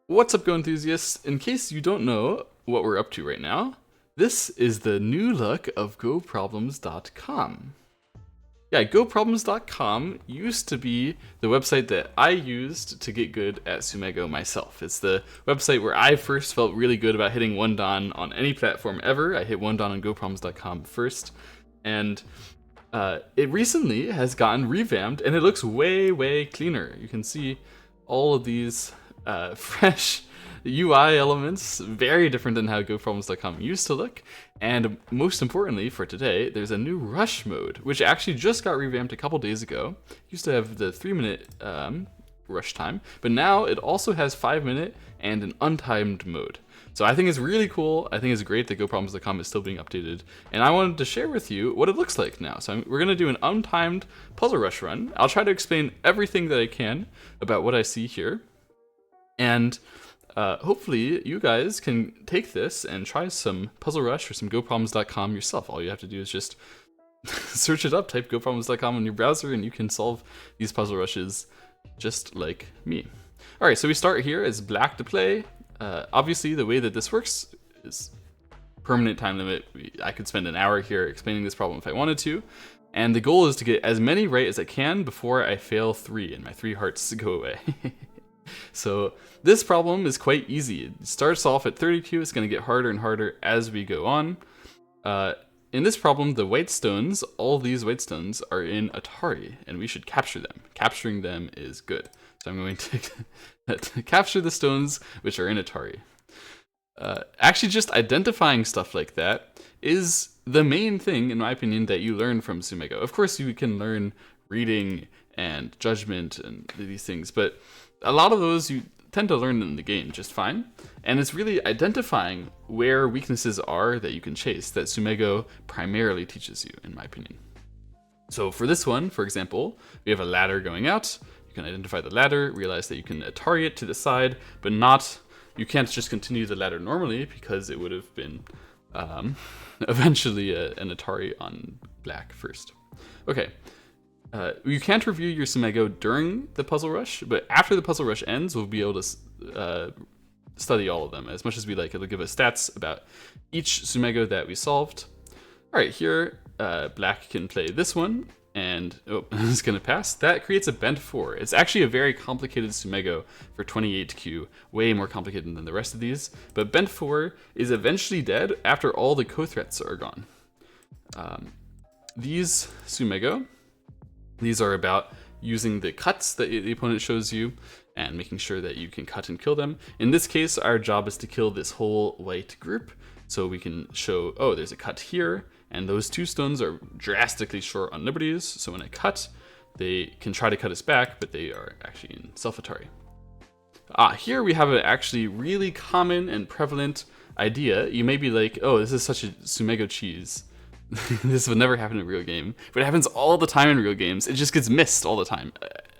What's up, Go enthusiasts? In case you don't know what we're up to right now, this is the new look of GoProblems.com. Yeah, GoProblems.com used to be the website that I used to get good at Tsumego myself. It's the website where I first felt really good about hitting 1-dan on any platform ever. I hit 1-dan on GoProblems.com first, and it recently has gotten revamped, and it looks way, way cleaner. You can see all of these fresh UI elements, very different than how GoProblems.com used to look. And most importantly for today, there's a new rush mode, which actually just got revamped a couple days ago. Used to have the 3-minute rush time, but now it also has 5-minute and an untimed mode. So I think it's really cool. I think it's great that GoProblems.com is still being updated. And I wanted to share with you what it looks like now. So we're going to do an untimed puzzle rush run. I'll try to explain everything that I can about what I see here. And hopefully you guys can take this and try some Puzzle Rush or some GoProblems.com yourself. All you have to do is just search it up, type GoProblems.com in your browser, and you can solve these puzzle rushes just like me. All right, so we start here as black to play. Obviously, the way that this works is permanent time limit. I could spend an hour here explaining this problem if I wanted to. And the goal is to get as many right as I can before I fail 3 and my 3 hearts go away. So this problem is quite easy. It starts off at 32, it's going to get harder and harder as we go on. In this problem, the white stones, all these white stones, are in Atari, and we should capture them. Capturing them is good. So I'm going to capture the stones which are in Atari. Actually, just identifying stuff like that is the main thing, in my opinion, that you learn from Tsumego. Of course, you can learn reading and judgment and these things, but a lot of those you tend to learn in the game just fine. And it's really identifying where weaknesses are that you can chase that Tsumego primarily teaches you, in my opinion. So for this one, for example, we have a ladder going out. You can identify the ladder, realize that you can Atari it to the side, but you can't just continue the ladder normally because it would have been eventually an Atari on black first. Okay. You can't review your Tsumego during the puzzle rush, but after the puzzle rush ends, we'll be able to study all of them as much as we like. It'll give us stats about each Tsumego that we solved. All right, here, black can play this one, and it's going to pass. That creates a bent 4. It's actually a very complicated Tsumego for 28Q, way more complicated than the rest of these, but bent 4 is eventually dead after all the co-threats are gone. These Tsumego, these are about using the cuts that the opponent shows you and making sure that you can cut and kill them. In this case, our job is to kill this whole white group. So we can show, oh, there's a cut here, and those 2 stones are drastically short on liberties. So when I cut, they can try to cut us back, but they are actually in self-Atari. Here we have an actually really common and prevalent idea. You may be like, oh, this is such a Tsumego cheese. This would never happen in a real game, but it happens all the time in real games. It just gets missed all the time.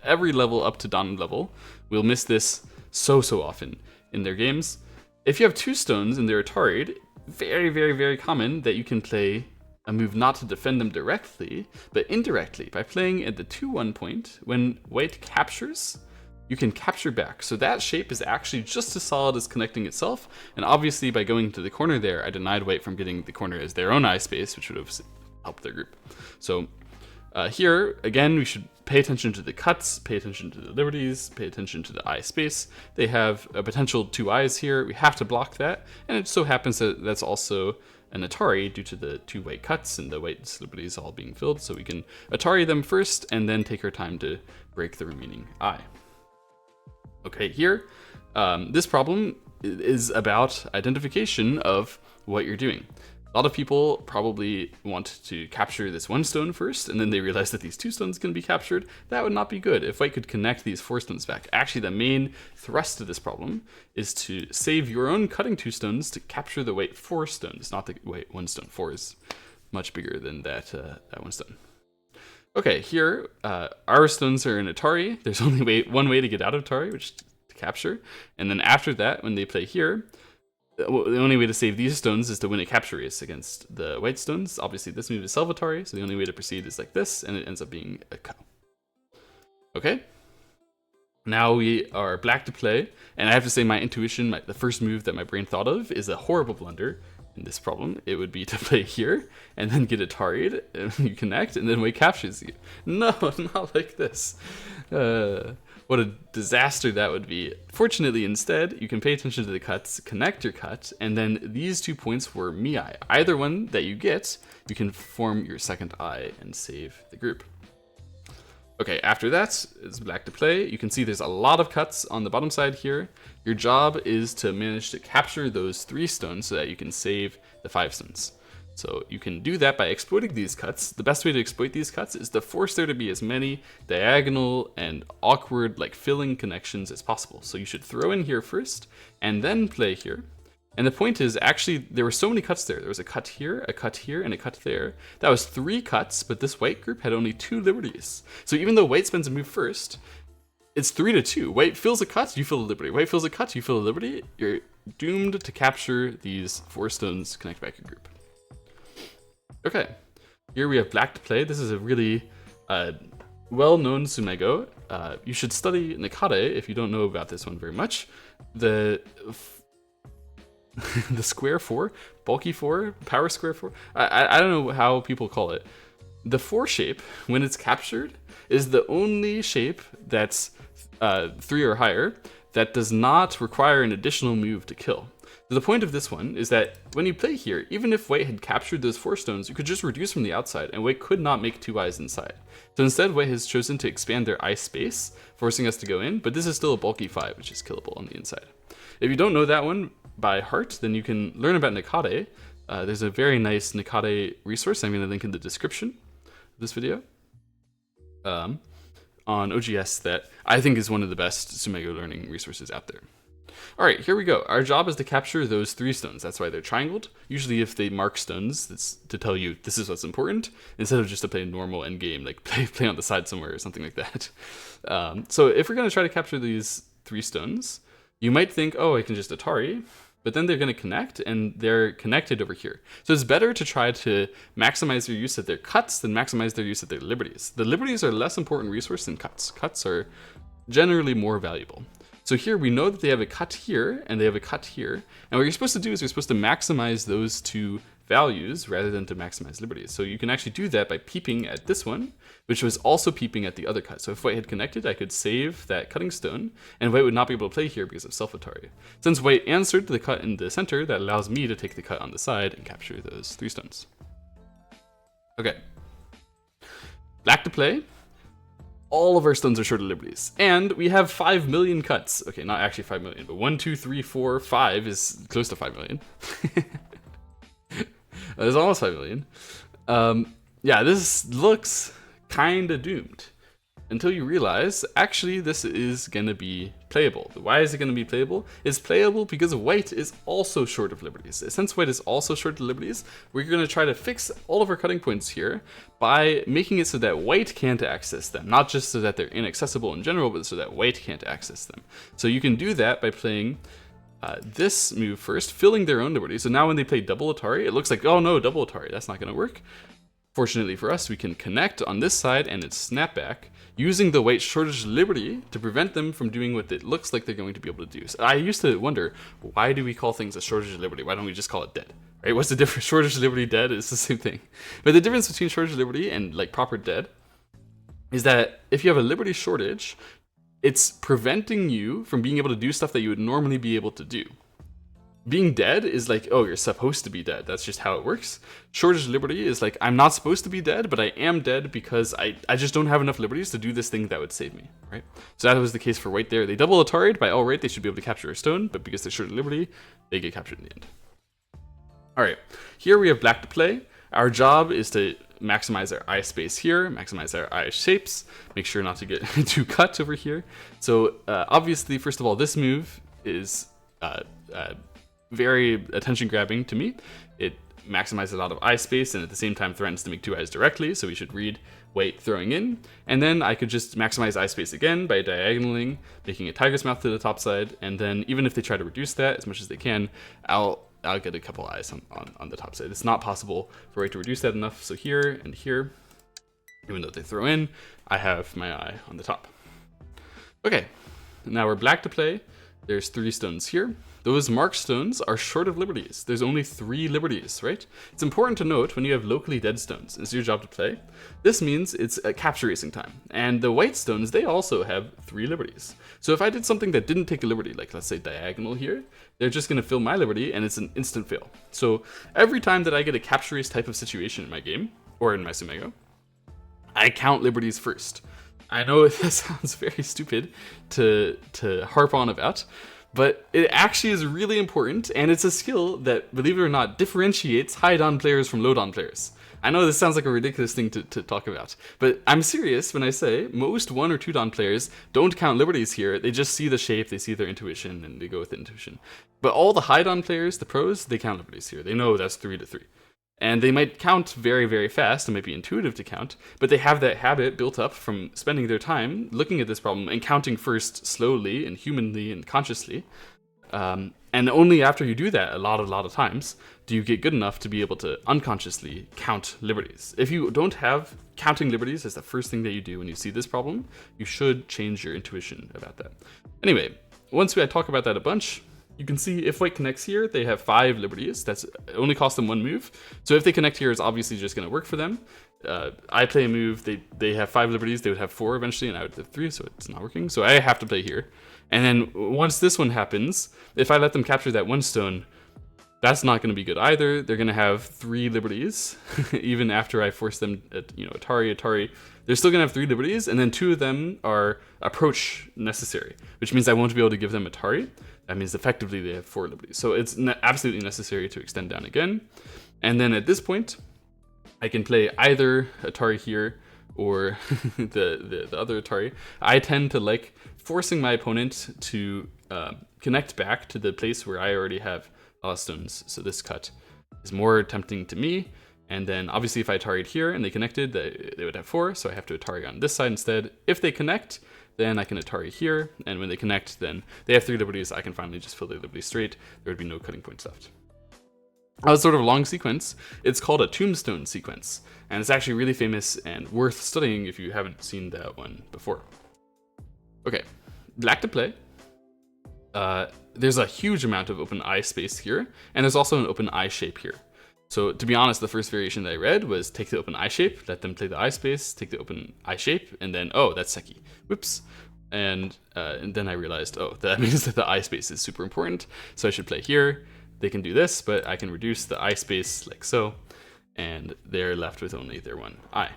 Every level up to Dan level will miss this so often in their games. If you have 2 stones and they're Atari'd, very, very, very common that you can play a move not to defend them directly, but indirectly by playing at the 2-1 point. When white captures, you can capture back. So that shape is actually just as solid as connecting itself. And obviously by going to the corner there, I denied white from getting the corner as their own eye space, which would have helped their group. So here, again, we should pay attention to the cuts, pay attention to the liberties, pay attention to the eye space. They have a potential 2 eyes here. We have to block that. And it so happens that that's also an Atari due to the 2 white cuts and the white liberties all being filled. So we can Atari them first and then take our time to break the remaining eye. Okay, here, this problem is about identification of what you're doing. A lot of people probably want to capture this 1 stone first, and then they realize that these 2 stones can be captured. That would not be good if white could connect these 4 stones back. Actually, the main thrust of this problem is to save your own cutting 2 stones to capture the white 4 stones, not the white 1 stone. 4 is much bigger than that 1 stone. Okay, here, our stones are in Atari. There's only one way to get out of Atari, which is to capture. And then after that, when they play here, the only way to save these stones is to win a capture race against the white stones. Obviously, this move is self-Atari, so the only way to proceed is like this, and it ends up being a KO. Okay? Now we are black to play, and I have to say my intuition, the first move that my brain thought of is a horrible blunder in this problem. It would be to play here, and then get Atari'd, and you connect, and then white captures you. No, not like this. What a disaster that would be. Fortunately, instead, you can pay attention to the cuts, connect your cut, and then these 2 points were miai. Either one that you get, you can form your second eye and save the group. Okay, after that, it's black to play. You can see there's a lot of cuts on the bottom side here. Your job is to manage to capture those 3 stones so that you can save the 5 stones. So you can do that by exploiting these cuts. The best way to exploit these cuts is to force there to be as many diagonal and awkward, like filling connections as possible. So you should throw in here first, and then play here. And the point is, actually, there were so many cuts there. There was a cut here, and a cut there. That was 3 cuts, but this white group had only 2 liberties. So even though white spends a move first, it's 3-2. White fills a cut, you fill a liberty. White fills a cut, you fill a liberty. You're doomed to capture these 4 stones connect back your group. Okay, here we have black to play. This is a really well-known Tsumego. You should study Nikade if you don't know about this one very much. The square 4, bulky 4, power square 4. I don't know how people call it. The 4 shape, when it's captured, is the only shape that's 3 or higher that does not require an additional move to kill. So the point of this one is that when you play here, even if white had captured those 4 stones, you could just reduce from the outside, and white could not make 2 eyes inside. So instead, white has chosen to expand their eye space, forcing us to go in, but this is still a bulky 5, which is killable on the inside. If you don't know that one by heart, then you can learn about Nikade. There's a very nice Nikade resource I'm going to link in the description of this video on OGS that I think is one of the best Tsumego learning resources out there. Alright, here we go. Our job is to capture those 3 stones. That's why they're triangled. Usually if they mark stones, it's to tell you this is what's important, instead of just to play a normal endgame, like play on the side somewhere or something like that. So if we're going to try to capture these 3 stones, you might think, oh, I can just Atari, but then they're going to connect, and they're connected over here. So it's better to try to maximize their use of their cuts than maximize their use of their liberties. The liberties are a less important resource than cuts. Cuts are generally more valuable. So here we know that they have a cut here, and they have a cut here. And what you're supposed to do is you're supposed to maximize those 2 values rather than to maximize liberties. So you can actually do that by peeping at this one, which was also peeping at the other cut. So if white had connected, I could save that cutting stone, and white would not be able to play here because of self-Atari. Since white answered the cut in the center, that allows me to take the cut on the side and capture those 3 stones. Okay. Black to play. All of our stones are short of liberties. And we have 5 million cuts. Okay, not actually 5 million, but 1, 2, 3, 4, 5 is close to 5 million. There's almost 5 million. Yeah, this looks kinda doomed. Until you realize, actually, this is gonna be playable. Why is it gonna be playable? It's playable because white is also short of liberties. Since white is also short of liberties, we're gonna try to fix all of our cutting points here by making it so that white can't access them. Not just so that they're inaccessible in general, but so that white can't access them. So you can do that by playing this move first, filling their own liberty. So now when they play double Atari, it looks like, oh no, double Atari, that's not gonna work. Fortunately for us, we can connect on this side and it's snapback, using the white shortage liberty to prevent them from doing what it looks like they're going to be able to do. So I used to wonder, why do we call things a shortage of liberty? Why don't we just call it dead? Right? What's the difference? Shortage of liberty, dead, it's the same thing. But the difference between shortage of liberty and like proper dead is that if you have a liberty shortage, it's preventing you from being able to do stuff that you would normally be able to do. Being dead is like, oh, you're supposed to be dead. That's just how it works. Shortage of liberty is like, I'm not supposed to be dead, but I am dead because I just don't have enough liberties to do this thing that would save me, right? So that was the case for white there. They double Atari'd by all right, they should be able to capture a stone, but because they're short of liberty, they get captured in the end. All right, here we have black to play. Our job is to maximize our eye space here, maximize our eye shapes, make sure not to get too cut over here. So obviously, first of all, this move is very attention grabbing to me. It maximizes a lot of eye space and at the same time threatens to make 2 eyes directly, so we should read white throwing in. And then I could just maximize eye space again by diagonaling, making a tiger's mouth to the top side, and then even if they try to reduce that as much as they can, I'll get a couple eyes on the top side. It's not possible for white to reduce that enough, so here and here, even though they throw in, I have my eye on the top. Okay, Now we're black to play. There's 3 stones here. Those marked stones are short of liberties. There's only 3 liberties, right? It's important to note when you have locally dead stones, it's your job to play. This means it's a capture racing time. And the white stones, they also have 3 liberties. So if I did something that didn't take a liberty, like let's say diagonal here, they're just gonna fill my liberty and it's an instant fail. So every time that I get a capture race type of situation in my game, or in my Tsumego, I count liberties first. I know that sounds very stupid to harp on about, but it actually is really important, and it's a skill that, believe it or not, differentiates high-don players from low-don players. I know this sounds like a ridiculous thing to talk about, but I'm serious when I say most 1 or 2 don players don't count liberties here. They just see the shape, they see their intuition, and they go with intuition. But all the high-don players, the pros, they count liberties here. They know that's 3 to 3. And they might count very, very fast. It might be intuitive to count, but they have that habit built up from spending their time looking at this problem and counting first slowly and humanly and consciously. And only after you do that a lot of times do you get good enough to be able to unconsciously count liberties. If you don't have counting liberties as the first thing that you do when you see this problem, you should change your intuition about that. Anyway, once we talk about that a bunch, you can see if white connects here, they have 5 liberties. That's only cost them 1 move. So if they connect here, it's obviously just going to work for them. I play a move, they have 5 liberties, they would have 4 eventually, and I would have 3, so it's not working. So I have to play here. And then once this one happens, if I let them capture that 1 stone, that's not going to be good either. They're going to have 3 liberties, even after I force them at, Atari. They're still going to have 3 liberties, and then 2 of them are approach necessary, which means I won't be able to give them Atari. That means effectively they have 4 liberties. So it's absolutely necessary to extend down again. And then at this point, I can play either Atari here or the other Atari. I tend to like forcing my opponent to connect back to the place where I already have a lot of stones. So this cut is more tempting to me. And then obviously if I Atari'd here and they connected, they would have 4. So I have to Atari on this side instead. If they connect, then I can Atari here, and when they connect, then they have 3 liberties. I can finally just fill their liberties straight. There would be no cutting points left. That was sort of a long sequence. It's called a tombstone sequence, and it's actually really famous and worth studying if you haven't seen that one before. Okay, black to play. There's a huge amount of open eye space here, and there's also an open eye shape here. So to be honest, the first variation that I read was take the open eye shape, let them play the eye space, take the open eye shape, and then, oh, that's Seki. Whoops. And then I realized, oh, that means that the eye space is super important. So I should play here. They can do this, but I can reduce the eye space like so, and they're left with only their 1 eye.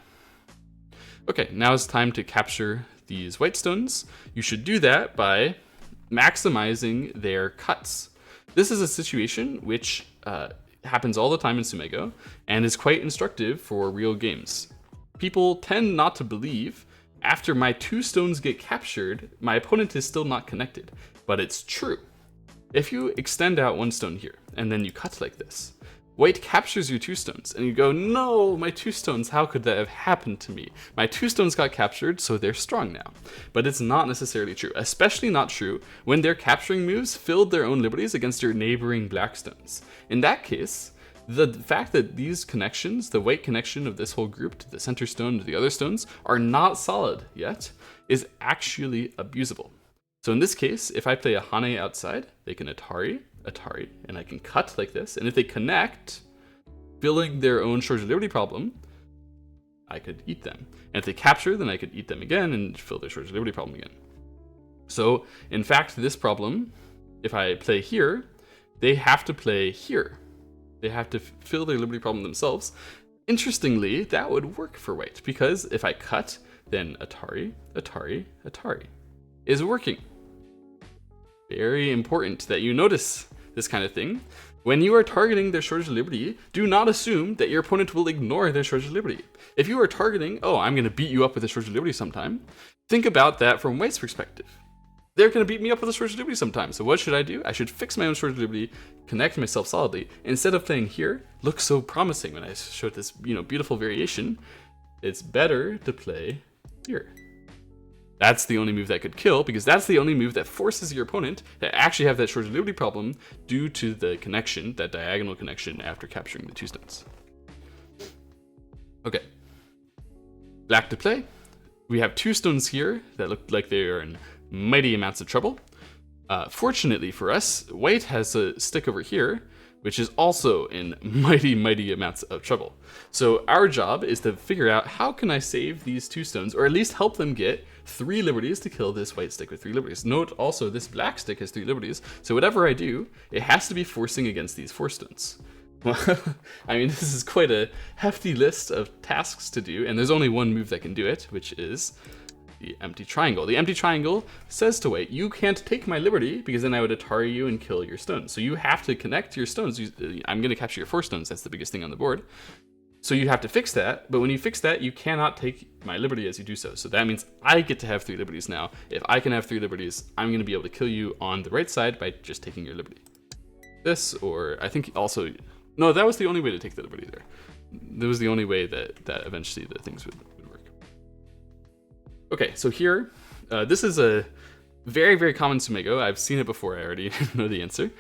Okay, now it's time to capture these white stones. You should do that by maximizing their cuts. This is a situation which happens all the time in Tsumego and is quite instructive for real games. People tend not to believe after my 2 stones get captured, my opponent is still not connected, but it's true. If you extend out 1 stone here and then you cut like this, white captures your 2 stones and you go, no, my 2 stones, how could that have happened to me? My 2 stones got captured, so they're strong now. But it's not necessarily true, especially not true when their capturing moves filled their own liberties against your neighboring black stones. In that case, the fact that these connections, the white connection of this whole group to the center stone to the other stones, are not solid yet, is actually abusable. So in this case, if I play a Hane outside, they can Atari, and I can cut like this. And if they connect, filling their own shortage of liberty problem, I could eat them. And if they capture, then I could eat them again and fill their shortage of liberty problem again. So in fact, this problem, if I play here, they have to play here. They have to fill their liberty problem themselves. Interestingly, that would work for white, because if I cut, then Atari is working. Very important that you notice this kind of thing. When you are targeting their shortage of liberty, do not assume that your opponent will ignore their shortage of liberty. If you are targeting, oh, I'm going to beat you up with a shortage of liberty sometime, think about that from white's perspective. They're going to beat me up with a shortage of liberty sometime. So what should I do? I should fix my own shortage of liberty, connect myself solidly. Instead of playing here, looks so promising when I showed this, beautiful variation. It's better to play here. That's the only move that could kill, because that's the only move that forces your opponent to actually have that shortage of liberty problem due to the connection, that diagonal connection after capturing the 2 stones. Okay. Black to play. We have 2 stones here that look like they are in mighty amounts of trouble. Fortunately for us, white has a stick over here, which is also in mighty amounts of trouble. So our job is to figure out how can I save these 2 stones, or at least help them get 3 liberties to kill this white stick with 3 liberties. Note also this black stick has 3 liberties, so whatever I do, it has to be forcing against these 4 stones. I mean, this is quite a hefty list of tasks to do, and there's only one move that can do it, which is the empty triangle. The empty triangle says to white, you can't take my liberty because then I would Atari you and kill your stones. So you have to connect your stones. I'm going to capture your 4 stones. That's the biggest thing on the board. So you have to fix that. But when you fix that, you cannot take my liberty as you do so. So that means I get to have 3 liberties now. If I can have 3 liberties, I'm going to be able to kill you on the right side by just taking your liberty. This, or I think also... No, that was the only way to take the liberty there. That was the only way that eventually the things would work. Okay, so here, this is a very common Tsumego. I've seen it before, I already know the answer.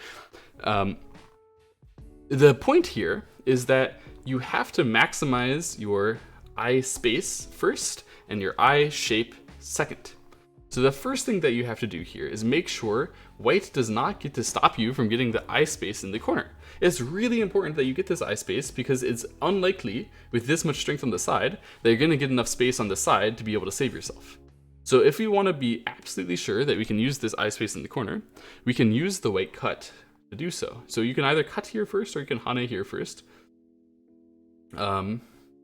The point here is that you have to maximize your eye space first and your eye shape second. So the first thing that you have to do here is make sure white does not get to stop you from getting the eye space in the corner. It's really important that you get this eye space because it's unlikely, with this much strength on the side, that you're going to get enough space on the side to be able to save yourself. So if we want to be absolutely sure that we can use this eye space in the corner, we can use the white cut to do so. So you can either cut here first or you can hane here first.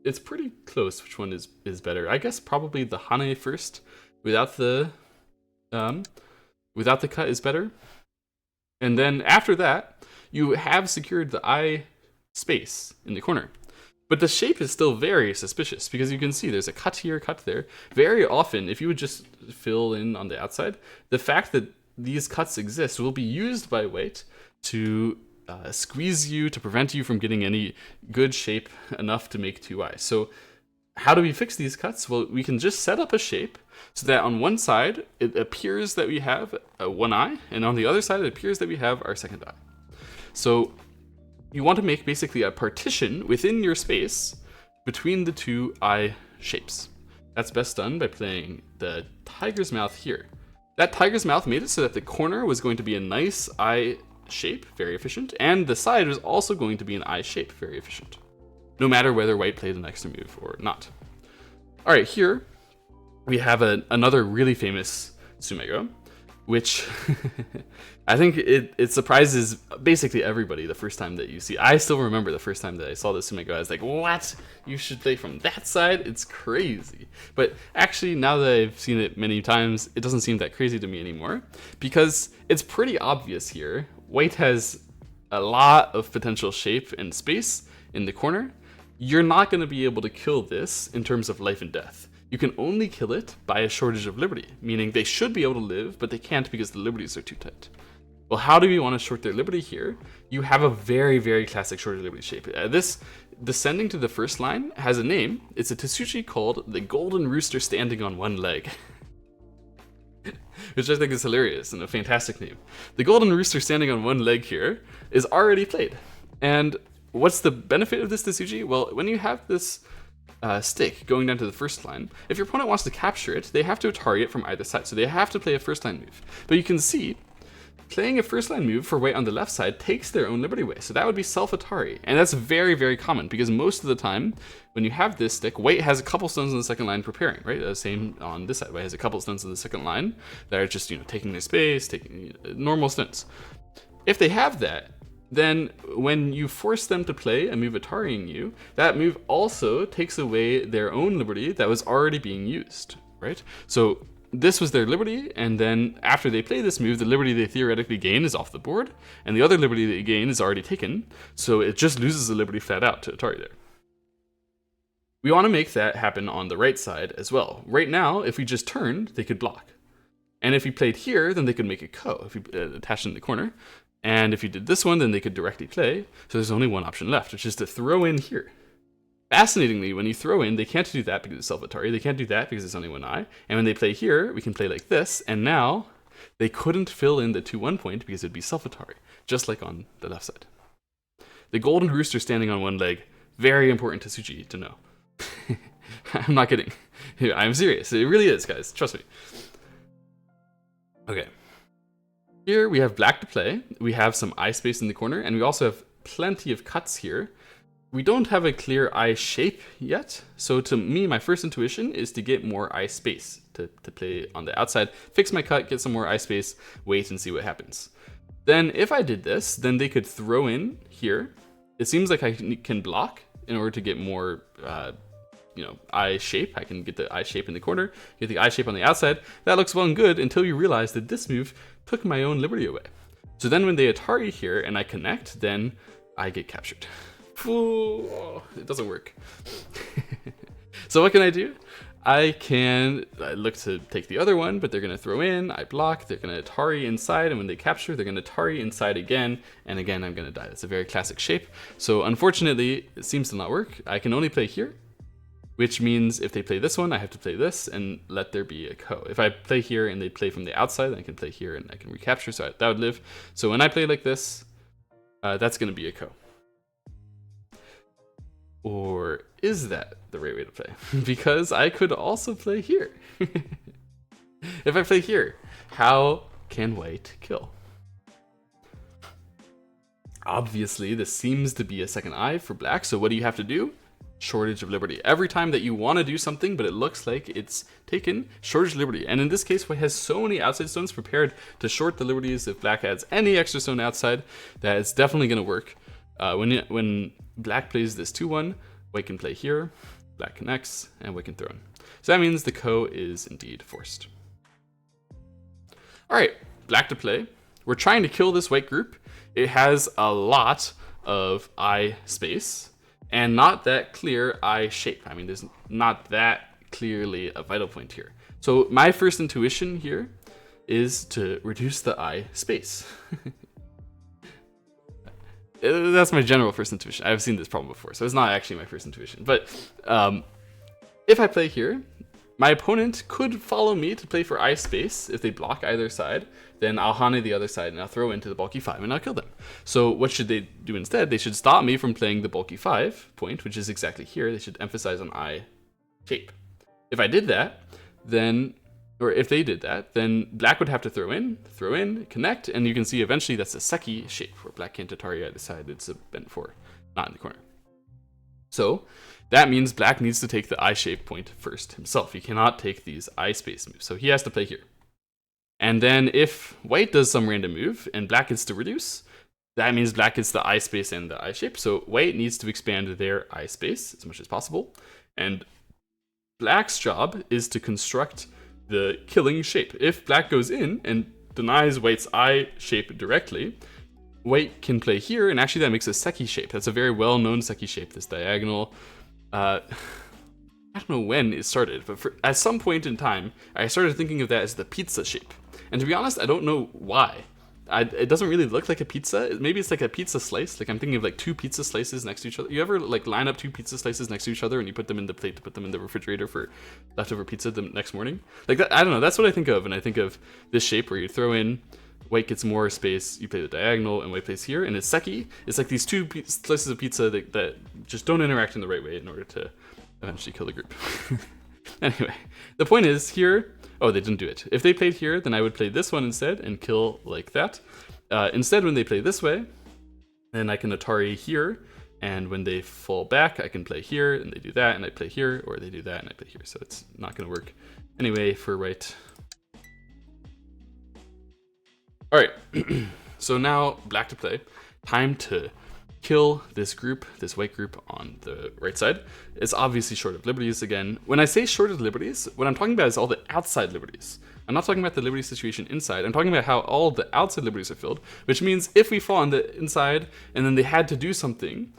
It's pretty close which one is better. I guess probably the hane first without the cut is better. And then after that, you have secured the eye space in the corner. But the shape is still very suspicious because you can see there's a cut here, cut there. Very often, if you would just fill in on the outside, the fact that these cuts exist will be used by white to squeeze you, to prevent you from getting any good shape enough to make 2 eyes. So how do we fix these cuts? Well, we can just set up a shape so that on one side, it appears that we have 1 eye, and on the other side, it appears that we have our second eye. So you want to make basically a partition within your space between the 2 eye shapes. That's best done by playing the tiger's mouth here. That tiger's mouth made it so that the corner was going to be a nice eye shape, very efficient, and the side was also going to be an eye shape, very efficient, no matter whether white played an extra move or not. All right, here we have another really famous Tsumego, which I think it surprises basically everybody the first time that you see. I still remember the first time that I saw this Tsumego, I was like, what? You should play from that side? It's crazy. But actually, now that I've seen it many times, it doesn't seem that crazy to me anymore, because it's pretty obvious here. White has a lot of potential shape and space in the corner. You're not going to be able to kill this in terms of life and death. You can only kill it by a shortage of liberty, meaning they should be able to live, but they can't because the liberties are too tight. Well, how do we want to short their liberty here? You have a very classic shorted liberty shape. This descending to the first line has a name. It's a tesuji called the golden rooster standing on 1 leg. Which I think is hilarious and a fantastic name. The golden rooster standing on 1 leg here is already played. And what's the benefit of this tesuji? Well, when you have this stick going down to the first line, if your opponent wants to capture it, they have to target from either side. So they have to play a first line move. But you can see, playing a first line move for white on the left side takes their own liberty away. So that would be self-Atari. And that's very common because most of the time, when you have this stick, white has a couple stones on the second line preparing, right? The same on this side. White has a couple stones on the second line that are just, taking their space, taking normal stones. If they have that, then when you force them to play a move Atariing you, that move also takes away their own liberty that was already being used, right? So this was their liberty, and then after they play this move, the liberty they theoretically gain is off the board, and the other liberty they gain is already taken, so it just loses the liberty flat out to Atari there. We want to make that happen on the right side as well. Right now, if we just turned, they could block. And if we played here, then they could make a ko, if we attached it in the corner. And if you did this one, then they could directly play. So there's only one option left, which is to throw in here. Fascinatingly, when you throw in, they can't do that because it's self-Atari. They can't do that because it's only 1 eye. And when they play here, we can play like this. And now they couldn't fill in the 2-1 point because it'd be self-Atari, just like on the left side. The golden rooster standing on 1 leg, very important to tesuji to know. I'm not kidding. I'm serious. It really is, guys. Trust me. Okay. Here we have black to play. We have some eye space in the corner, and we also have plenty of cuts here. We don't have a clear eye shape yet, so to me, my first intuition is to get more eye space, to play on the outside, fix my cut, get some more eye space, wait and see what happens. Then if I did this, then they could throw in here. It seems like I can block in order to get more eye shape. I can get the eye shape in the corner, get the eye shape on the outside. That looks well and good until you realize that this move took my own liberty away. So then when they Atari here and I connect, then I get captured. Ooh, it doesn't work. So what can I do? I can look to take the other one, but they're going to throw in, I block, they're going to Atari inside, and when they capture, they're going to Atari inside again, and again I'm going to die. That's a very classic shape. So unfortunately, it seems to not work. I can only play here, which means if they play this one, I have to play this and let there be a ko. If I play here and they play from the outside, then I can play here and I can recapture, so that would live. So when I play like this, that's going to be a ko. Or is that the right way to play? Because I could also play here. If I play here, how can white kill? Obviously, this seems to be a second eye for black, so what do you have to do? Shortage of liberty. Every time that you want to do something, but it looks like it's taken, shortage of liberty. And in this case, white has so many outside stones prepared to short the liberties. If black adds any extra stone outside, that it's definitely going to work. When black plays this 2-1, white can play here, black connects, and white can throw in. So that means the ko is indeed forced. All right, black to play. We're trying to kill this white group. It has a lot of eye space and not that clear eye shape. I mean, there's not that clearly a vital point here. So my first intuition here is to reduce the eye space. That's my general first intuition. I've seen this problem before, so it's not actually my first intuition. But if I play here, my opponent could follow me to play for eye space. If they block either side, then I'll Hane the other side and I'll throw into the bulky 5 and I'll kill them. So what should they do instead? They should stop me from playing the bulky 5 point, which is exactly here. They should emphasize on eye shape. If I did that, then... or if they did that, then black would have to throw in, connect, and you can see eventually that's a seki shape, where black can't Atari either side, it's a bent 4, not in the corner. So that means black needs to take the eye shape point first himself. He cannot take these eye space moves, so he has to play here. And then if white does some random move and black gets to reduce, that means black gets the eye space and the eye shape, so white needs to expand their eye space as much as possible, and black's job is to construct the killing shape. If black goes in and denies white's eye shape directly, white can play here, and actually that makes a seki shape. That's a very well-known seki shape, this diagonal. I don't know when it started, but at some point in time, I started thinking of that as the pizza shape. And to be honest, I don't know why. It doesn't really look like a pizza. Maybe it's like a pizza slice. Like I'm thinking of like 2 pizza slices next to each other. You ever like line up 2 pizza slices next to each other and you put them in the plate to put them in the refrigerator for leftover pizza the next morning? Like that, I don't know. That's what I think of. And I think of this shape where you throw in, white gets more space, you play the diagonal, and white plays here. And it's seki. It's like these 2 slices of pizza that just don't interact in the right way in order to eventually kill the group. Anyway, the point is here... oh, they didn't do it. If they played here, then I would play this one instead and kill like that. Instead, when they play this way, then I can Atari here, and when they fall back, I can play here, and they do that, and I play here, or they do that, and I play here. So it's not going to work anyway for white. All right, so now black to play. Time to kill this group, this white group on the right side. It's obviously short of liberties again. When I say short of liberties, what I'm talking about is all the outside liberties. I'm not talking about the liberty situation inside. I'm talking about how all the outside liberties are filled, which means if we fall on the inside and then they had to do something,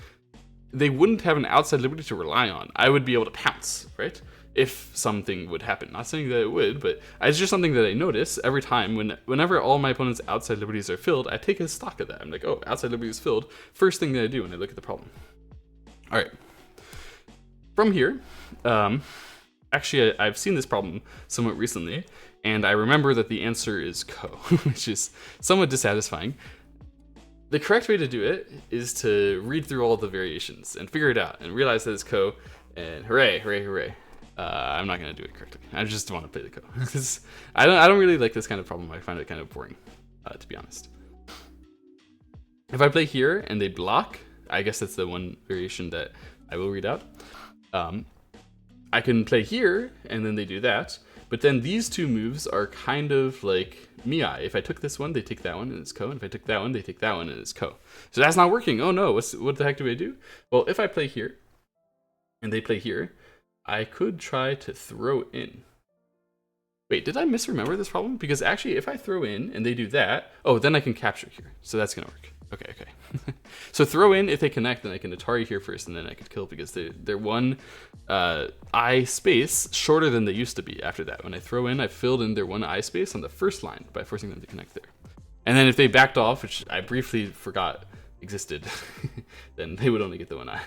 they wouldn't have an outside liberty to rely on. I would be able to pounce, right? If something would happen. Not saying that it would, but it's just something that I notice every time. Whenever all my opponent's outside liberties are filled, I take a stock of that. I'm like, oh, outside liberty is filled. First thing that I do when I look at the problem. All right. From here, actually, I've seen this problem somewhat recently, and I remember that the answer is ko, which is somewhat dissatisfying. The correct way to do it is to read through all the variations and figure it out and realize that it's ko, and hooray, hooray, hooray. I'm not gonna do it correctly. I just want to play the code because I don't really like this kind of problem. I find it kind of boring, to be honest. If I play here and they block, I guess that's the one variation that I will read out. I can play here and then they do that, but then these two moves are kind of like Miai. If I took this one, they take that one and it's ko, and if I took that one, they take that one and it's ko. So that's not working. Oh no, what the heck do I do? Well, if I play here and they play here, I could try to throw in. Wait, did I misremember this problem? Because actually, if I throw in and they do that, oh, then I can capture here. So that's gonna work. Okay. So throw in, if they connect, then I can Atari here first, and then I could kill because they're one I space shorter than they used to be after that. When I throw in, I filled in their one I space on the first line by forcing them to connect there. And then if they backed off, which I briefly forgot existed, then they would only get the one I.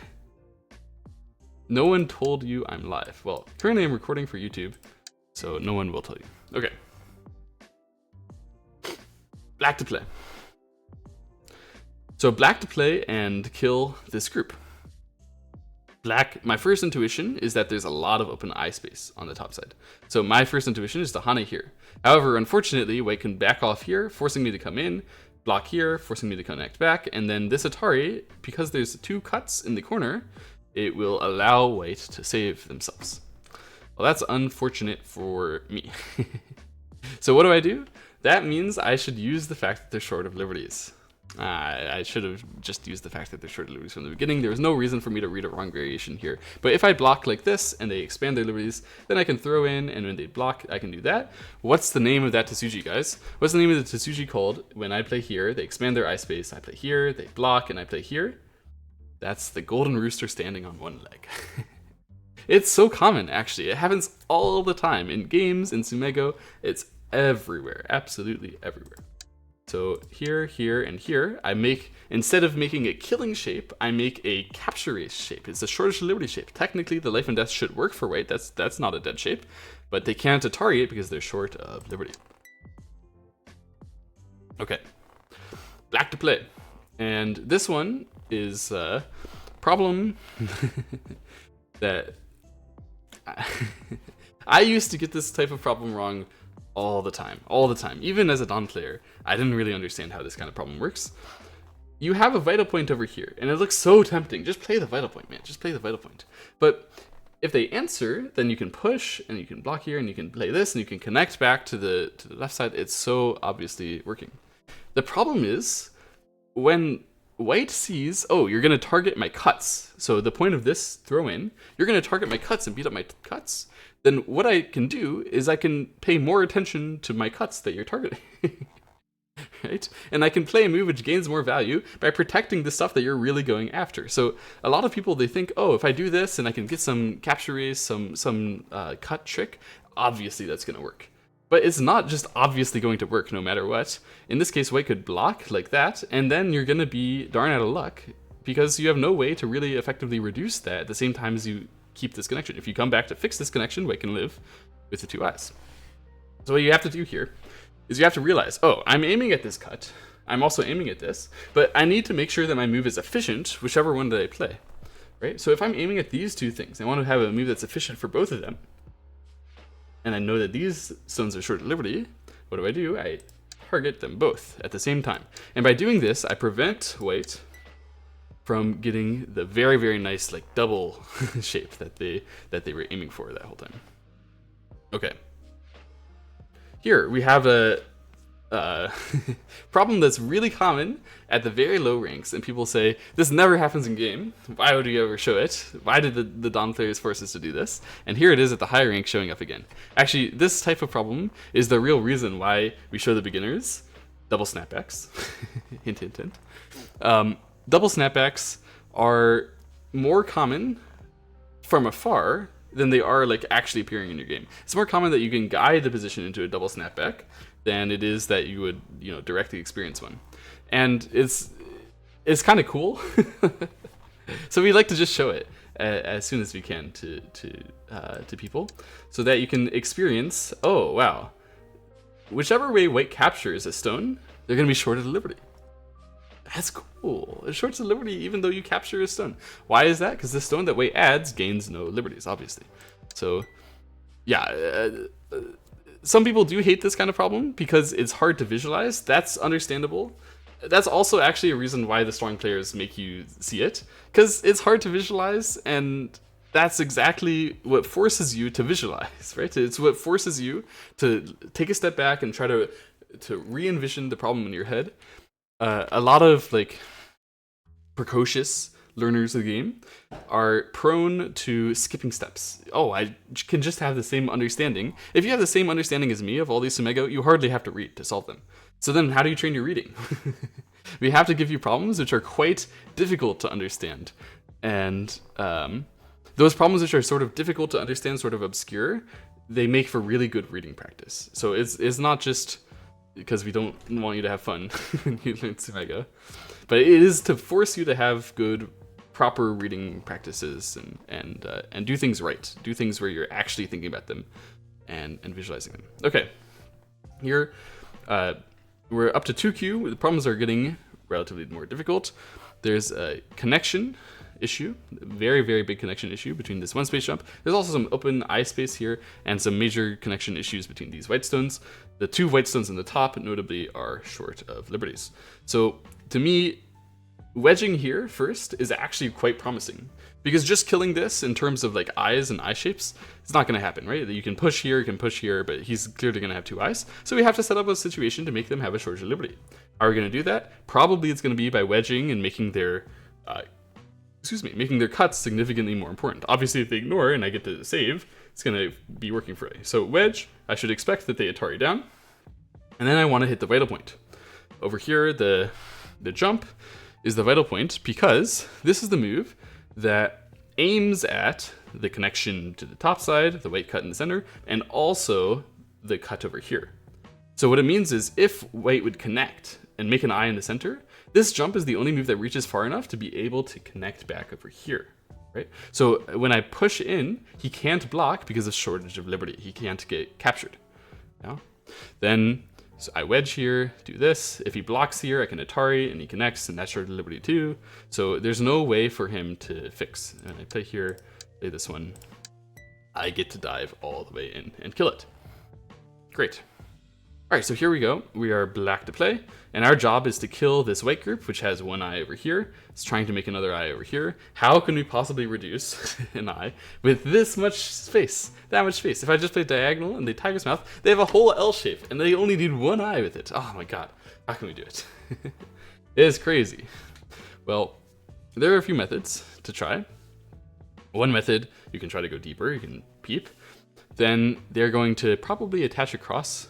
No one told you I'm live. Well, currently I'm recording for YouTube, so no one will tell you. Okay. Black to play. So black to play and kill this group. Black, my first intuition is that there's a lot of open eye space on the top side. So my first intuition is to Hane here. However, unfortunately, white can back off here, forcing me to come in, block here, forcing me to connect back, and then this Atari, because there's two cuts in the corner, it will allow white to save themselves. Well, that's unfortunate for me. So what do? That means I should use the fact that they're short of liberties. I should have just used the fact that they're short of liberties from the beginning. There was no reason for me to read a wrong variation here. But if I block like this and they expand their liberties, then I can throw in, and when they block, I can do that. What's the name of that tesuji, guys? What's the name of the tesuji called? When I play here, they expand their eye space. I play here, they block, and I play here. That's the golden rooster standing on one leg. It's so common, actually. It happens all the time. In games, in Tsumego, it's everywhere. Absolutely everywhere. So here, here, and here, I make, instead of making a killing shape, I make a capture race shape. It's a shortest liberty shape. Technically, the life and death should work for white. That's not a dead shape. But they can't Atari it because they're short of liberty. Okay. Black to play. And this one is a problem that I used to get this type of problem wrong all the time. Even as a Don player, I didn't really understand how this kind of problem works. You have a vital point over here, and it looks so tempting. Just play the vital point, man. Just play the vital point. But if they answer, then you can push, and you can block here, and you can play this, and you can connect back to the left side. It's so obviously working. The problem is, when white sees, oh, you're going to target my cuts. So the point of this throw in, you're going to target my cuts and beat up my cuts. Then what I can do is I can pay more attention to my cuts that you're targeting. Right? And I can play a move which gains more value by protecting the stuff that you're really going after. So a lot of people, they think, oh, if I do this and I can get some capture race, some cut trick, obviously that's going to work. But it's not just obviously going to work no matter what. In this case, white could block like that, and then you're going to be darn out of luck because you have no way to really effectively reduce that at the same time as you keep this connection. If you come back to fix this connection, white can live with the two eyes. So what you have to do here is you have to realize, oh, I'm aiming at this cut. I'm also aiming at this, but I need to make sure that my move is efficient, whichever one that I play, right? So if I'm aiming at these two things, I want to have a move that's efficient for both of them, and I know that these stones are short of liberty, what do? I target them both at the same time. And by doing this, I prevent white from getting the very, very nice like double shape that they were aiming for that whole time. Okay. Here we have a problem that's really common at the very low ranks, and people say, this never happens in game. Why would you ever show it? Why did the Don players force us to do this? And here it is at the high rank showing up again. Actually, this type of problem is the real reason why we show the beginners double snapbacks. Hint, hint, hint. Double snapbacks are more common from afar than they are like actually appearing in your game. It's more common that you can guide the position into a double snapback than it is that you would, directly experience one. And it's kind of cool. So we like to just show it as soon as we can to people so that you can experience, oh, wow. Whichever way white captures a stone, they're going to be short of liberty. That's cool. It's short of liberty even though you capture a stone. Why is that? Because the stone that white adds gains no liberties, obviously. So yeah, some people do hate this kind of problem because it's hard to visualize. That's understandable. That's also actually a reason why the strong players make you see it, because it's hard to visualize, and that's exactly what forces you to visualize, right? It's what forces you to take a step back and try to re-envision the problem in your head. A lot of like precocious learners of the game are prone to skipping steps. Oh, I can just have the same understanding. If you have the same understanding as me of all these Tsumego, you hardly have to read to solve them. So then how do you train your reading? We have to give you problems which are quite difficult to understand. And those problems which are sort of difficult to understand, sort of obscure, they make for really good reading practice. So it's not just because we don't want you to have fun when you learn Tsumego, but it is to force you to have good, proper reading practices and do things right. Do things where you're actually thinking about them and visualizing them. Okay, here we're up to 2Q. The problems are getting relatively more difficult. There's a connection issue, very, very big connection issue between this one space jump. There's also some open eye space here and some major connection issues between these white stones. The 2 white stones in the top, notably, are short of liberties. So to me, wedging here first is actually quite promising, because just killing this in terms of like eyes and eye shapes, it's not going to happen, right? You can push here, but he's clearly going to have 2 eyes. So we have to set up a situation to make them have a shortage of liberty. How are we going to do that? Probably it's going to be by wedging and making their making their cuts significantly more important. Obviously, if they ignore and I get to save, it's going to be working for me. So wedge, I should expect that they Atari down. And then I want to hit the vital point. Over here, the jump is the vital point because this is the move that aims at the connection to the top side, the white cut in the center, and also the cut over here. So what it means is if white would connect and make an eye in the center, this jump is the only move that reaches far enough to be able to connect back over here, right? So when I push in, he can't block because of shortage of liberty. He can't get captured. Yeah? Then so I wedge here, do this. If he blocks here, I can Atari, and he connects, and that's shortage of liberty too. So there's no way for him to fix. And I play here, play this one. I get to dive all the way in and kill it. Great. All right, so here we go. We are black to play, and our job is to kill this white group, which has 1 eye over here. It's trying to make another eye over here. How can we possibly reduce an eye with this much space, that much space? If I just play diagonal and they tiger's mouth, they have a whole L shape, and they only need 1 eye with it. Oh my god, how can we do it? It is crazy. Well, there are a few methods to try. One method, you can try to go deeper, you can peep. Then they're going to probably attach across.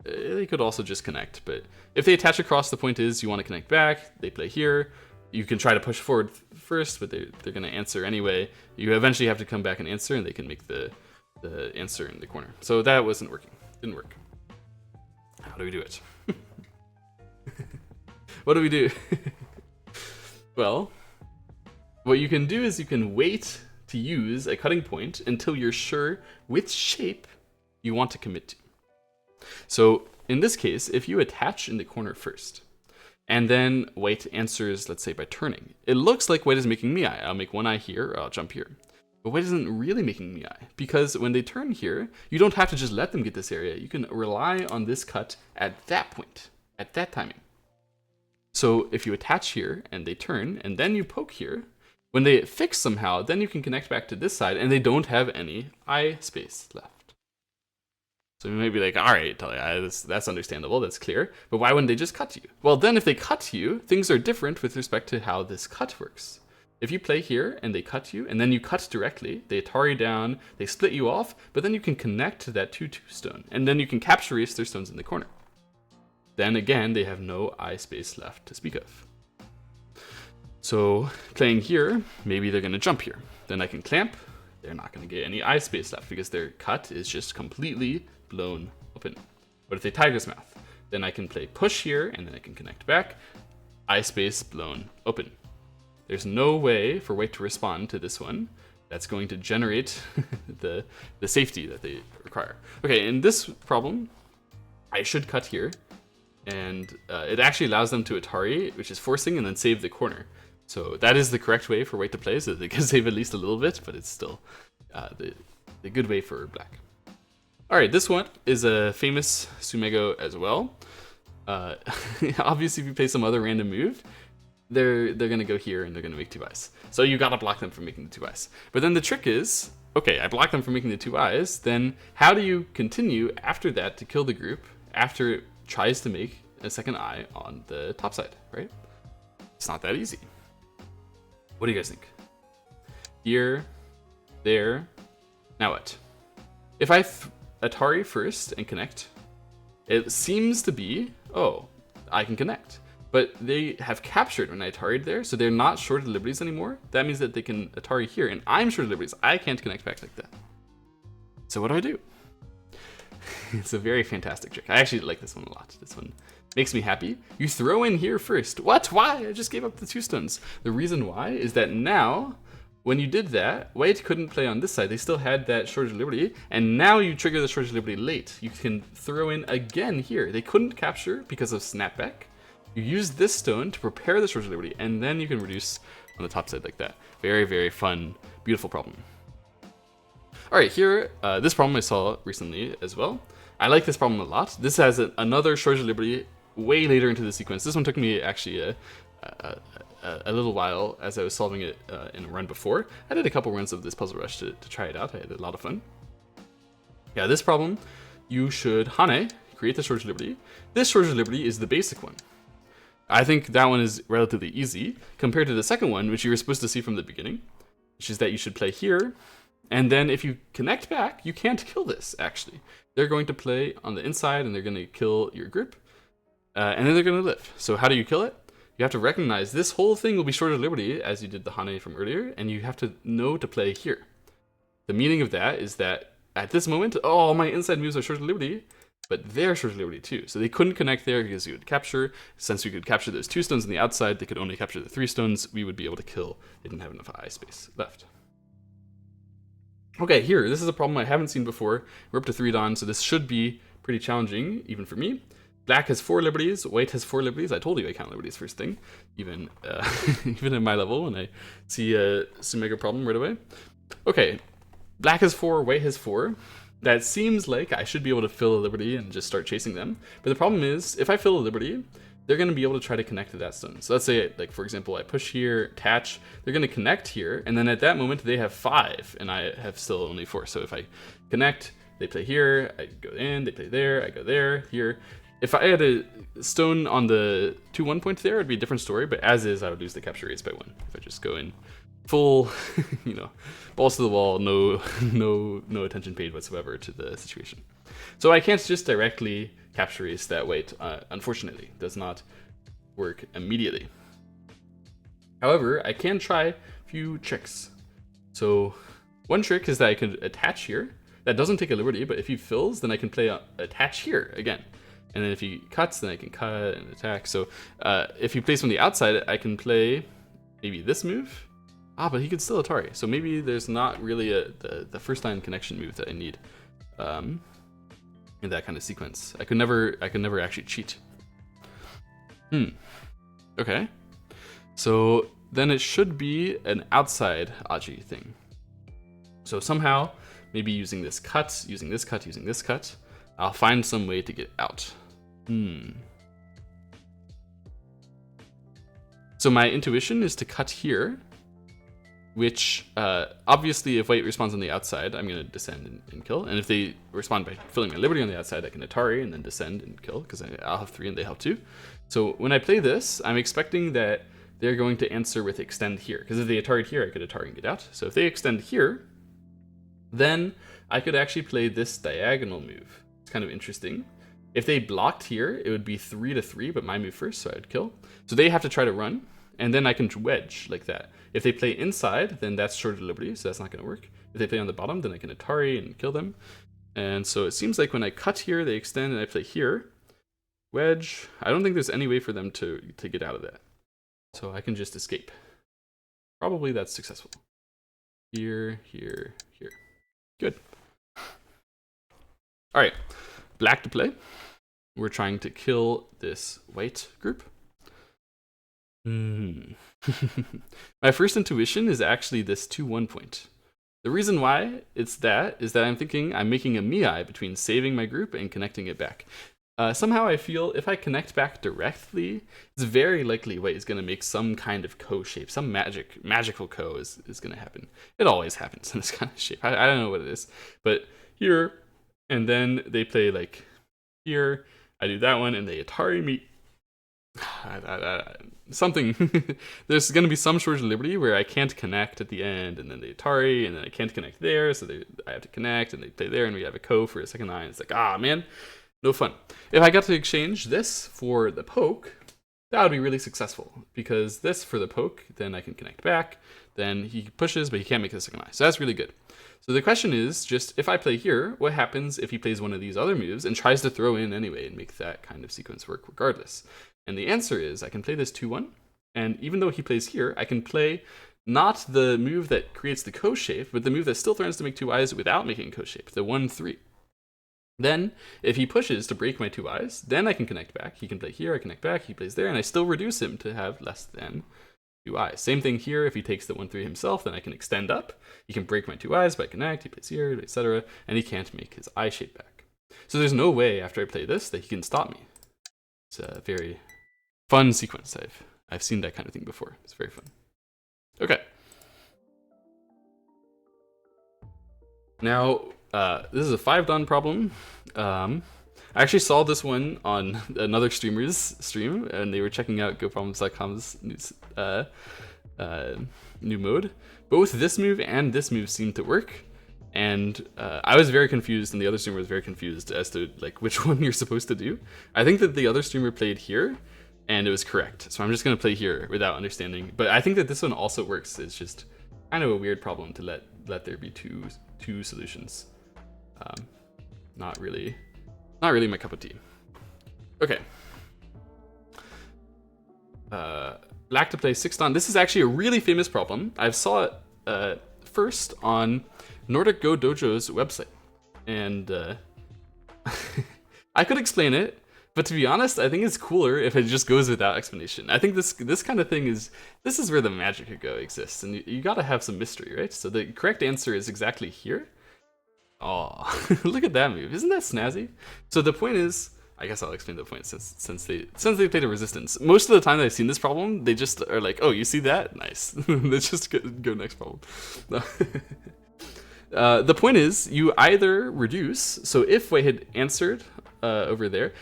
They could also just connect, but if they attach across, the point is you want to connect back. They play here. You can try to push forward first, but they're going to answer anyway. You eventually have to come back and answer, and they can make the answer in the corner. So that wasn't working. Didn't work. How do we do it? What do we do? Well, what you can do is you can wait to use a cutting point until you're sure which shape you want to commit to. So in this case, if you attach in the corner first, and then white answers, let's say by turning, it looks like white is making me eye. I'll make 1 eye here, or I'll jump here. But white isn't really making me eye, because when they turn here, you don't have to just let them get this area. You can rely on this cut at that point, at that timing. So if you attach here, and they turn, and then you poke here, when they fix somehow, then you can connect back to this side, and they don't have any eye space left. So you may be like, all right, that's understandable, that's clear, but why wouldn't they just cut you? Well, then if they cut you, things are different with respect to how this cut works. If you play here and they cut you, and then you cut directly, they Atari down, they split you off, but then you can connect to that 2/2 stone, and then you can capture race their stones in the corner. Then again, they have no eye space left to speak of. So playing here, maybe they're gonna jump here. Then I can clamp, they're not gonna get any eye space left because their cut is just completely blown open. But if they tiger's mouth, then I can play push here and then I can connect back. Eye space blown open. There's no way for white to respond to this one that's going to generate the safety that they require. Okay, in this problem, I should cut here, and it actually allows them to Atari, which is forcing, and then save the corner. So that is the correct way for white to play, so they can save at least a little bit, but it's still the good way for black. All right, this one is a famous Tsumego as well. Obviously, if you play some other random move, they're gonna go here and they're gonna make 2 eyes. So you gotta block them from making the 2 eyes. But then the trick is, okay, I block them from making the 2 eyes, then how do you continue after that to kill the group after it tries to make a second eye on the top side, right? It's not that easy. What do you guys think? Here, there, now what? If I Atari first and connect, it seems to be, oh, I can connect. But they have captured when I Atari'd there, so they're not shorted liberties anymore. That means that they can Atari here, and I'm shorted liberties. I can't connect back like that. So what do? It's a very fantastic trick. I actually like this one a lot. This one makes me happy. You throw in here first. What? Why? I just gave up the 2 stones. The reason why is that now, when you did that, white couldn't play on this side. They still had that shorted liberty, and now you trigger the shorted liberty late. You can throw in again here. They couldn't capture because of snapback. You use this stone to prepare the shorted liberty, and then you can reduce on the top side like that. Very, very fun, beautiful problem. All right, here, this problem I saw recently as well. I like this problem a lot. This has another shorted liberty way later into the sequence. This one took me actually a little while as I was solving it in a run before. I did a couple runs of this puzzle rush to try it out. I had a lot of fun. Yeah, this problem, you should Hane, create the shorted liberty. This shorted liberty is the basic one. I think that one is relatively easy compared to the second one, which you were supposed to see from the beginning, which is that you should play here. And then if you connect back, you can't kill this, actually. They're going to play on the inside, and they're going to kill your group. And then they're going to live. So how do you kill it? You have to recognize this whole thing will be shorted liberty, as you did the Hane from earlier, and you have to know to play here. The meaning of that is that at this moment, oh, my inside moves are shorted liberty, but they're shorted liberty too. So they couldn't connect there because you would capture. Since we could capture those 2 stones on the outside, they could only capture the 3 stones. We would be able to kill. They didn't have enough eye space left. Okay, here, this is a problem I haven't seen before. We're up to 3 dawn, so this should be pretty challenging, even for me. Black has 4 liberties, white has 4 liberties. I told you I count liberties first thing, even even at my level when I see a Tsumego problem right away. Okay, black has 4, white has 4. That seems like I should be able to fill a liberty and just start chasing them. But the problem is, if I fill a liberty, they're going to be able to try to connect to that stone. So let's say, like, for example, I push here, attach, they're going to connect here, and then at that moment they have 5, and I have still only 4. So if I connect, they play here, I go in, they play there, I go there, here. If I had a stone on the 2-1 point there, it'd be a different story, but as is, I would lose the capture rates by 1. If I just go in full, balls to the wall, no attention paid whatsoever to the situation. So I can't just directly capture race that way, unfortunately. It does not work immediately. However, I can try a few tricks. So one trick is that I could attach here. That doesn't take a liberty, but if he fills, then I can play attach here again. And then if he cuts, then I can cut and attack. So if he plays from the outside, I can play maybe this move. But he could still Atari. So maybe there's not really the first line connection move that I need in that kind of sequence. I could never actually cheat. Okay. So then it should be an outside Aji thing. So somehow, maybe using this cut, using this cut, using this cut, I'll find some way to get out. So my intuition is to cut here, which obviously if white responds on the outside, I'm going to descend and kill. And if they respond by filling my liberty on the outside, I can Atari and then descend and kill, because I'll have 3 and they have 2. So when I play this, I'm expecting that they're going to answer with extend here, because if they Atari'd here, I could Atari and get out. So if they extend here, then I could actually play this diagonal move. It's kind of interesting. If they blocked here, it would be 3 to 3, but my move first, so I'd kill. So they have to try to run, and then I can wedge like that. If they play inside, then that's shorted liberty, so that's not going to work. If they play on the bottom, then I can Atari and kill them. And so it seems like when I cut here, they extend, and I play here. Wedge. I don't think there's any way for them to get out of that. So I can just escape. Probably that's successful. Here, here, here. Good. All right, black to play. We're trying to kill this white group. My first intuition is actually this 2-1 point. The reason why it's that is that I'm thinking I'm making a miai between saving my group and connecting it back. Somehow I feel if I connect back directly, it's very likely white is going to make some kind of ko shape. Some magical ko is going to happen. It always happens in this kind of shape. I don't know what it is. But here, and then they play like here. I do that one, and they Atari me. Something. There's going to be some shortage of liberty where I can't connect at the end, and then they Atari, and then I can't connect there, so I have to connect, and they play there, and we have a ko for a second eye. It's like, ah, man. No fun. If I got to exchange this for the poke, that would be really successful. Because this for the poke, then I can connect back. Then he pushes, but he can't make the second eye. So that's really good. So the question is just, if I play here, what happens if he plays one of these other moves and tries to throw in anyway and make that kind of sequence work regardless? And the answer is, I can play this 2-1. And even though he plays here, I can play not the move that creates the ko shape, but the move that still threatens to make 2 eyes without making ko shape, the 1-3. Then, if he pushes to break my 2 eyes, then I can connect back. He can play here, I connect back, he plays there, and I still reduce him to have less than 2 eyes. Same thing here, if he takes the 1-3 himself, then I can extend up. He can break my 2 eyes by connect, he plays here, etc., and he can't make his eye shape back. So there's no way, after I play this, that he can stop me. It's a very fun sequence. I've seen that kind of thing before. It's very fun. Okay. Now, this is a 5-dan problem. I actually saw this one on another streamer's stream, and they were checking out GoProblems.com's new mode. Both this move and this move seemed to work, and I was very confused, and the other streamer was very confused as to like which one you're supposed to do. I think that the other streamer played here, and it was correct. So I'm just gonna play here without understanding. But I think that this one also works. It's just kind of a weird problem to let there be two solutions. Not really my cup of tea. Okay. Black to play 6-dan. This is actually a really famous problem. I saw it first on Nordic Go Dojo's website, and I could explain it, but to be honest, I think it's cooler if it just goes without explanation. I think this kind of thing is where the magic of Go exists, and you gotta have some mystery, right? So the correct answer is exactly here. Oh, look at that move! Isn't that snazzy? So the point is, I guess I'll explain the point since they played a resistance. Most of the time that I've seen this problem, they just are like, oh, you see that? Nice. Let's just go next problem. The point is, you either reduce. So if White had answered over there,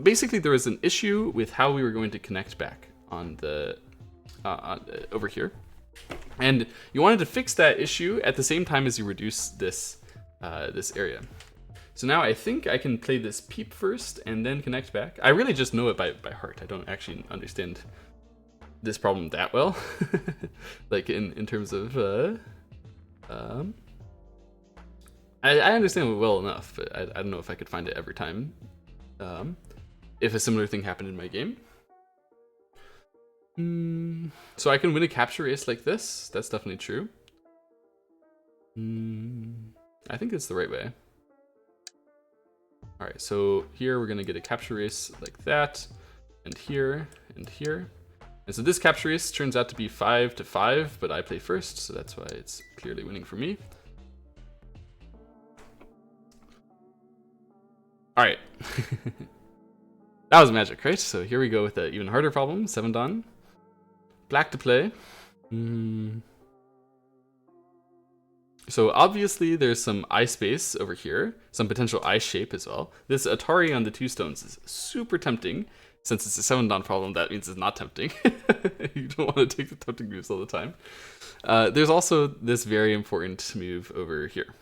basically there was an issue with how we were going to connect back on the over here, and you wanted to fix that issue at the same time as you reduce this this area. So now I think I can play this peep first and then connect back. I really just know it by heart. I don't actually understand this problem that well. Like in terms of I understand it well enough, but I don't know if I could find it every time. If a similar thing happened in my game. So I can win a capture race like this. That's definitely true. I think it's the right way. All right, so here we're gonna get a capture race like that, and here, and here. And so this capture race turns out to be 5-5, but I play first, so that's why it's clearly winning for me. All right. That was magic, right? So here we go with an even harder problem, 7-dan. Black to play. So obviously there's some eye space over here, some potential eye shape as well. This Atari on the 2 stones is super tempting. Since it's a 7-dan problem, that means it's not tempting. You don't want to take the tempting moves all the time. There's also this very important move over here.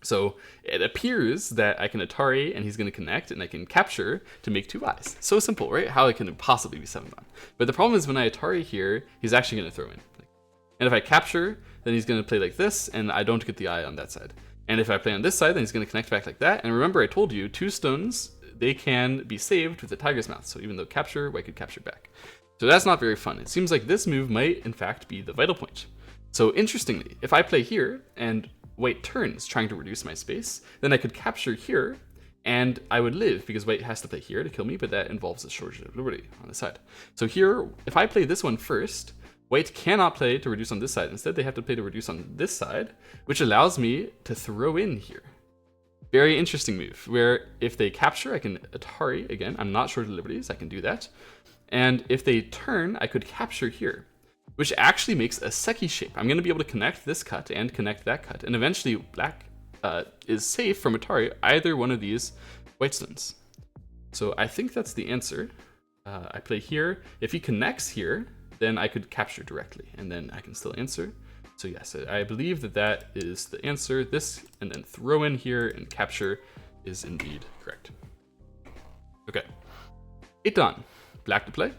So it appears that I can Atari and he's going to connect and I can capture to make 2 eyes. So simple, right? How it can possibly be 7-dan. But the problem is when I Atari here, he's actually going to throw in. And if I capture, then he's going to play like this and I don't get the eye on that side. And if I play on this side, then he's going to connect back like that. And remember I told you 2 stones, they can be saved with the tiger's mouth. So even though capture, White could capture back. So that's not very fun. It seems like this move might in fact be the vital point. So interestingly, if I play here and White turns trying to reduce my space, then I could capture here and I would live because White has to play here to kill me, but that involves a shortage of liberty on the side. So here, if I play this one first, White cannot play to reduce on this side. Instead, they have to play to reduce on this side, which allows me to throw in here. Very interesting move, where if they capture, I can Atari again. I'm not short of liberties, I can do that. And if they turn, I could capture here, which actually makes a Seki shape. I'm going to be able to connect this cut and connect that cut, and eventually black is safe from Atari either one of these white stones. So I think that's the answer. I play here. If he connects here, then I could capture directly, and then I can still answer. So yes, I believe that that is the answer. This, and then throw in here and capture is indeed correct. Okay, 8 done. Black to play.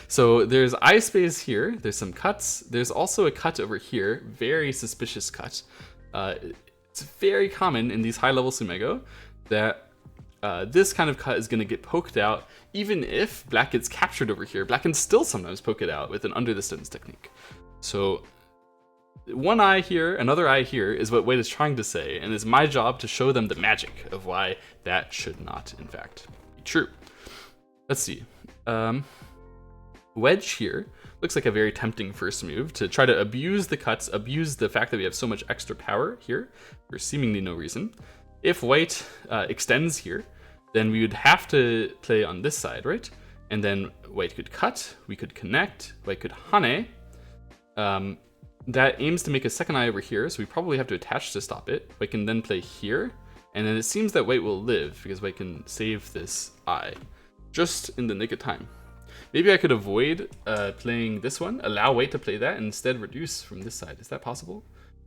So there's eye space here. There's some cuts. There's also a cut over here. Very suspicious cut. It's very common in these high-level Tsumego that this kind of cut is going to get poked out. Even if black gets captured over here, black can still sometimes poke it out with an under the stones technique. So one eye here, another eye here is what Wade is trying to say, and it's my job to show them the magic of why that should not, in fact, be true. Let's see. Wedge here looks like a very tempting first move to try to abuse the cuts, abuse the fact that we have so much extra power here for seemingly no reason. If white extends here, then we would have to play on this side, right? And then white could cut, we could connect, white could hane. That aims to make a second eye over here, so we probably have to attach to stop it. White can then play here, and then it seems that white will live because white can save this eye just in the nick of time. Maybe I could avoid playing this one, allow white to play that, and instead reduce from this side. Is that possible?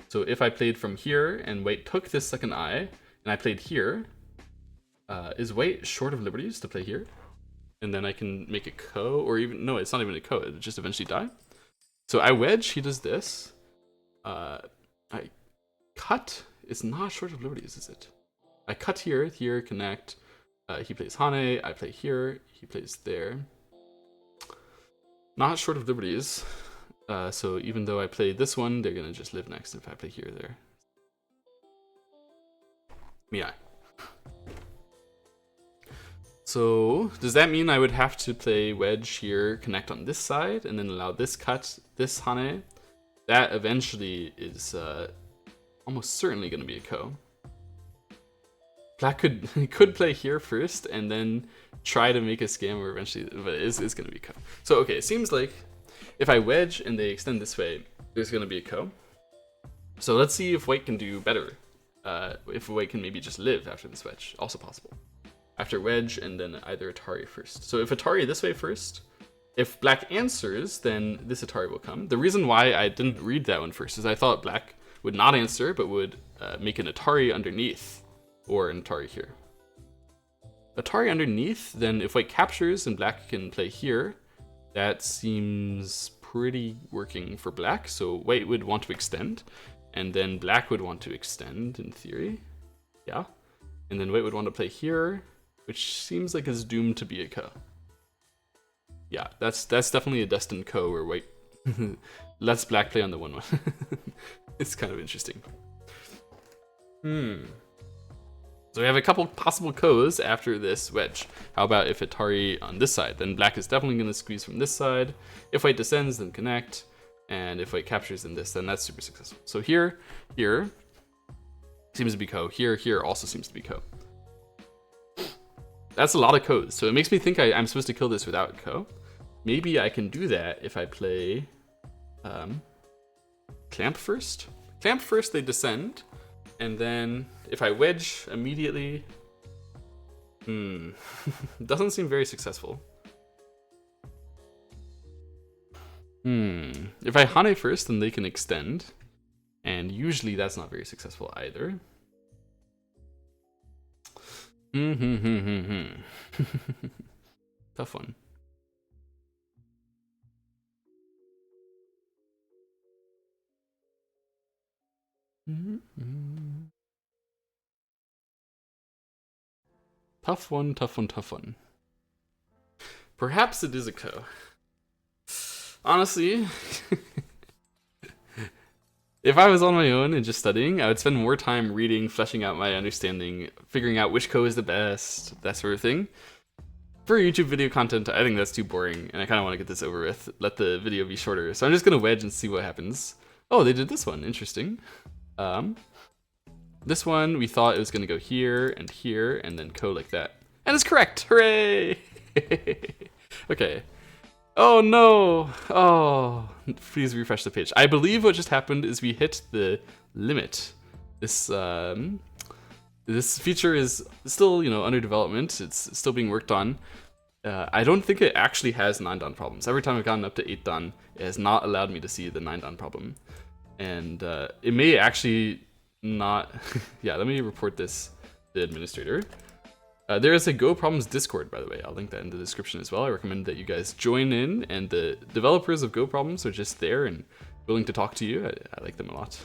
So if I played from here and white took this second eye, and I played here, is white short of liberties to play here? And then I can make a ko, or even, no, it's not even a ko, it'll just eventually die. So I wedge, he does this. I cut, it's not short of liberties, is it? I cut here, here, connect. He plays hane, I play here, he plays there. Not short of liberties. So even though I play this one, they're gonna just live next if I play here or there. Yeah. So does that mean I would have to play wedge here, connect on this side, and then allow this cut, this hane? That eventually is almost certainly going to be a ko. Black could play here first and then try to make a scam, or eventually, but it's going to be ko. So okay, it seems like if I wedge and they extend this way, there's going to be a ko. So let's see if white can do better. If white can maybe just live after this wedge, also possible. After wedge and then either Atari first. So if Atari this way first, if black answers, then this Atari will come. The reason why I didn't read that one first is I thought black would not answer, but would make an Atari underneath, or an Atari here. Atari underneath, then if white captures and black can play here, that seems pretty working for black. So white would want to extend, and then black would want to extend in theory. Yeah. And then white would want to play here, which seems like it's doomed to be a ko. Yeah, that's definitely a destined ko where white lets black play on the 1-1. It's kind of interesting. So we have a couple possible kos after this wedge. How about if Atari on this side? Then black is definitely going to squeeze from this side. If white descends, then connect. And if white captures, then this, then that's super successful. So here seems to be ko. Here also seems to be ko. That's a lot of kos. So it makes me think I'm supposed to kill this without ko. Maybe I can do that if I play clamp first. Clamp first, they descend. And then if I wedge immediately, doesn't seem very successful. If I hane first, then they can extend. And usually that's not very successful either. Tough one. Tough one, tough one, tough one. Perhaps it is a ko. Honestly, if I was on my own and just studying, I would spend more time reading, fleshing out my understanding, figuring out which ko is the best, that sort of thing. for YouTube video content, I think that's too boring, and I kind of want to get this over with. Let the video be shorter. So I'm just gonna wedge and see what happens. Oh, they did this one. Interesting. This one we thought it was gonna go here, and then go like that, and it's correct. Hooray! Okay. Oh no! Oh, please refresh the page. I believe what just happened is we hit the limit. This this feature is still, under development. It's still being worked on. I don't think it actually has 9 dan problems. Every time I've gotten up to 8 dan, it has not allowed me to see the 9 dan problem. And it may actually not... Yeah, let me report this to the administrator. There is a Go Problems Discord, by the way. I'll link that in the description as well. I recommend that you guys join in, and the developers of Go Problems are just there and willing to talk to you. I like them a lot.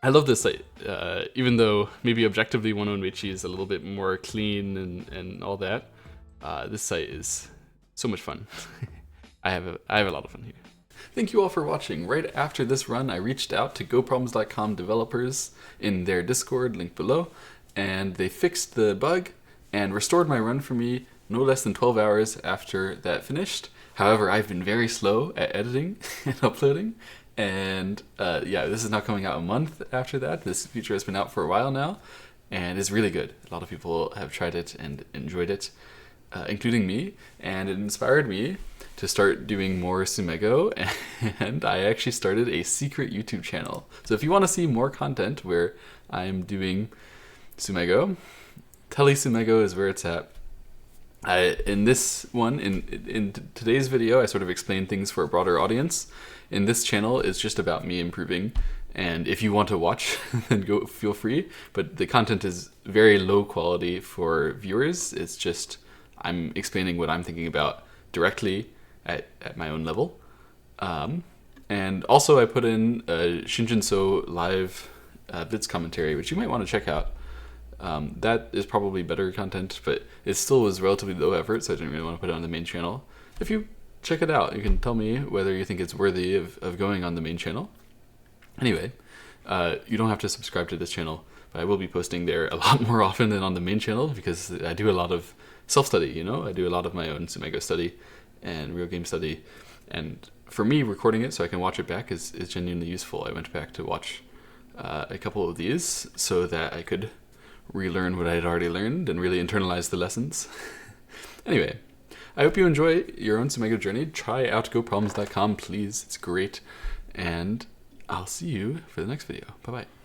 I love this site, even though maybe objectively 101Mechi is a little bit more clean and all that. This site is so much fun. I have a lot of fun here. Thank you all for watching. Right after this run, I reached out to GoProblems.com developers in their Discord, link below, and they fixed the bug and restored my run for me no less than 12 hours after that finished. However, I've been very slow at editing and uploading. And yeah, this is now coming out a month after that. This feature has been out for a while now, and it's really good. A lot of people have tried it and enjoyed it, including me, and it inspired me to start doing more Tsumego, and I actually started a secret YouTube channel. So if you want to see more content where I'm doing Tsumego, Tsumego is where it's at. In this one, in today's video, I sort of explain things for a broader audience. In this channel, it's just about me improving, and if you want to watch, then go, feel free. But the content is very low quality for viewers. It's just I'm explaining what I'm thinking about directly at my own level. And also I put in a Shinjinso live Blitz commentary, which you might want to check out. That is probably better content, but it still was relatively low effort, so I didn't really want to put it on the main channel. If you check it out, you can tell me whether you think it's worthy of going on the main channel. Anyway, you don't have to subscribe to this channel, but I will be posting there a lot more often than on the main channel, because I do a lot of self-study, I do a lot of my own Tsumego study and real game study, and for me, recording it so I can watch it back is genuinely useful. I went back to watch a couple of these so that I could relearn what I had already learned and really internalize the lessons. Anyway, I hope you enjoy your own Tsumego journey. Try out GoProblems.com, please. It's great. And I'll see you for the next video. Bye-bye.